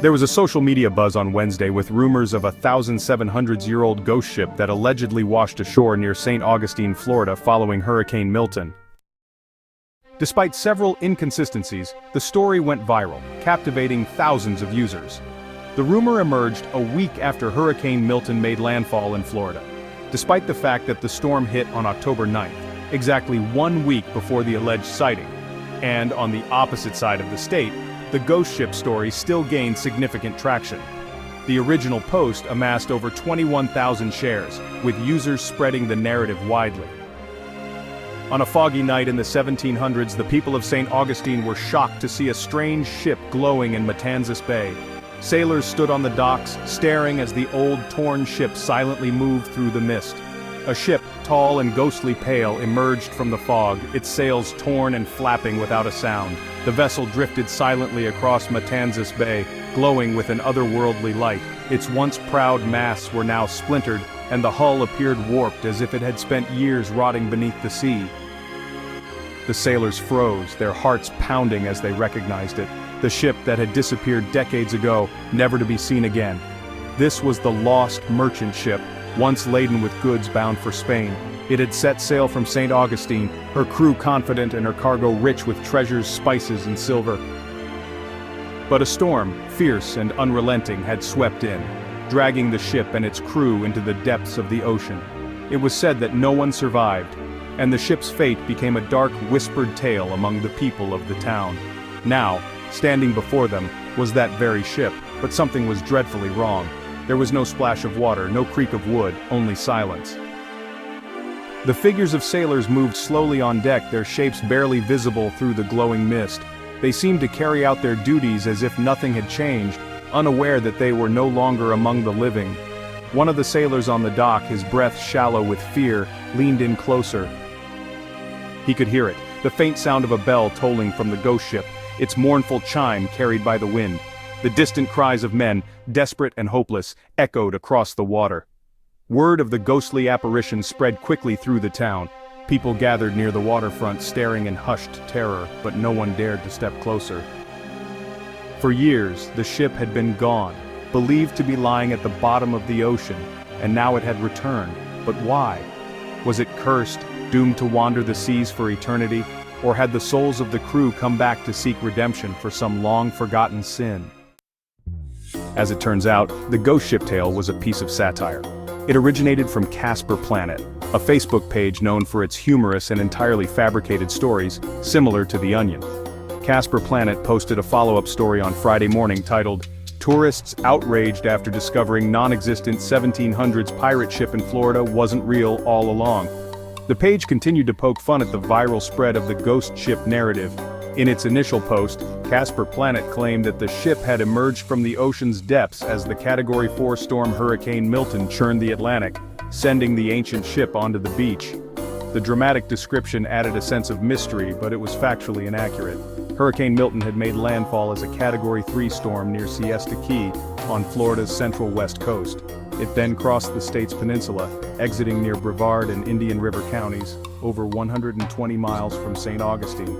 There was a social media buzz on Wednesday with rumors of a 1,700-year-old ghost ship that allegedly washed ashore near St. Augustine, Florida following Hurricane Milton. Despite several inconsistencies, the story went viral, captivating thousands of users. The rumor emerged a week after Hurricane Milton made landfall in Florida. Despite the fact that the storm hit on October 9th, exactly 1 week before the alleged sighting, and on the opposite side of the state, the ghost ship story still gained significant traction. The original post amassed over 21,000 shares, with users spreading the narrative widely. On a foggy night in the 1700s, the people of St. Augustine were shocked to see a strange ship glowing in Matanzas Bay. Sailors stood on the docks, staring as the old, torn ship silently moved through the mist. A ship, tall and ghostly pale, emerged from the fog, its sails torn and flapping without a sound. The vessel drifted silently across Matanzas Bay, glowing with an otherworldly light. Its once proud masts were now splintered, and the hull appeared warped as if it had spent years rotting beneath the sea. The sailors froze, their hearts pounding as they recognized it. The ship that had disappeared decades ago, never to be seen again. This was the lost merchant ship, once laden with goods bound for Spain. It had set sail from St. Augustine, her crew confident and her cargo rich with treasures, spices, and silver. But a storm, fierce and unrelenting, had swept in, dragging the ship and its crew into the depths of the ocean. It was said that no one survived, and the ship's fate became a dark, whispered tale among the people of the town. Now, standing before them, was that very ship, but something was dreadfully wrong. There was no splash of water, no creak of wood, only silence. The figures of sailors moved slowly on deck, their shapes barely visible through the glowing mist. They seemed to carry out their duties as if nothing had changed, unaware that they were no longer among the living. One of the sailors on the dock, his breath shallow with fear, leaned in closer. He could hear it, the faint sound of a bell tolling from the ghost ship, its mournful chime carried by the wind. The distant cries of men, desperate and hopeless, echoed across the water. Word of the ghostly apparition spread quickly through the town. People gathered near the waterfront staring in hushed terror, but no one dared to step closer. For years, the ship had been gone, believed to be lying at the bottom of the ocean, and now it had returned. But why? Was it cursed, doomed to wander the seas for eternity? Or had the souls of the crew come back to seek redemption for some long-forgotten sin? As it turns out, the ghost ship tale was a piece of satire. It originated from Casper Planet, a Facebook page known for its humorous and entirely fabricated stories, similar to The Onion. Casper Planet posted a follow-up story on Friday morning titled, "Tourists outraged after discovering non-existent 1700s pirate ship in Florida wasn't real all along." The page continued to poke fun at the viral spread of the ghost ship narrative. In its initial post, Casper Planet claimed that the ship had emerged from the ocean's depths as the Category 4 storm Hurricane Milton churned the Atlantic, sending the ancient ship onto the beach. The dramatic description added a sense of mystery, but it was factually inaccurate. Hurricane Milton had made landfall as a Category 3 storm near Siesta Key, on Florida's central west coast. It then crossed the state's peninsula, exiting near Brevard and Indian River counties, over 120 miles from St. Augustine.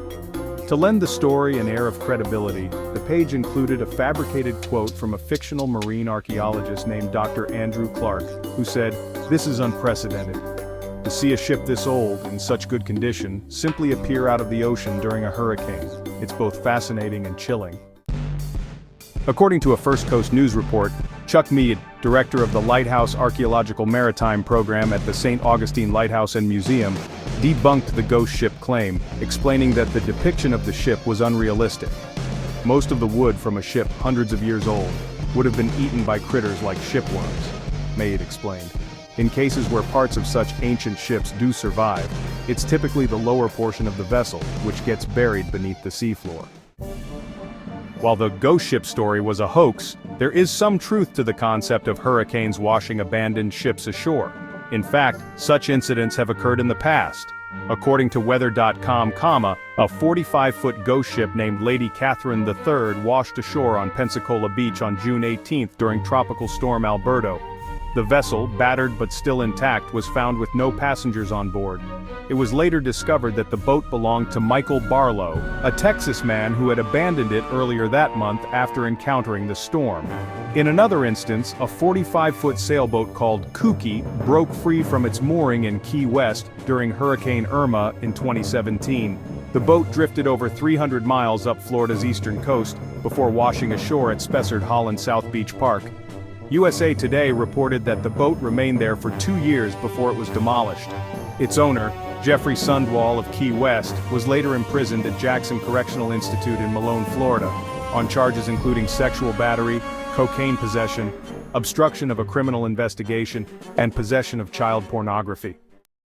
To lend the story an air of credibility, the page included a fabricated quote from a fictional marine archaeologist named Dr. Andrew Clark, who said, "This is unprecedented. To see a ship this old, in such good condition, simply appear out of the ocean during a hurricane. It's both fascinating and chilling." According to a First Coast News report, Chuck Mead, director of the Lighthouse Archaeological Maritime Program at the St. Augustine Lighthouse and Museum, debunked the ghost ship claim, explaining that the depiction of the ship was unrealistic. Most of the wood from a ship hundreds of years old would have been eaten by critters like shipworms, Mead explained. In cases where parts of such ancient ships do survive, it's typically the lower portion of the vessel, which gets buried beneath the seafloor. While the ghost ship story was a hoax, there is some truth to the concept of hurricanes washing abandoned ships ashore. In fact, such incidents have occurred in the past. According to weather.com, a 45-foot ghost ship named Lady Catherine III washed ashore on Pensacola Beach on June 18 during Tropical Storm Alberto. The vessel, battered but still intact, was found with no passengers on board. It was later discovered that the boat belonged to Michael Barlow, a Texas man who had abandoned it earlier that month after encountering the storm. In another instance, a 45-foot sailboat called Kooky broke free from its mooring in Key West during Hurricane Irma in 2017. The boat drifted over 300 miles up Florida's eastern coast before washing ashore at Spessard Holland South Beach Park. USA Today reported that the boat remained there for 2 years before it was demolished. Its owner, Jeffrey Sundwall of Key West, was later imprisoned at Jackson Correctional Institute in Malone, Florida, on charges including sexual battery, cocaine possession, obstruction of a criminal investigation, and possession of child pornography.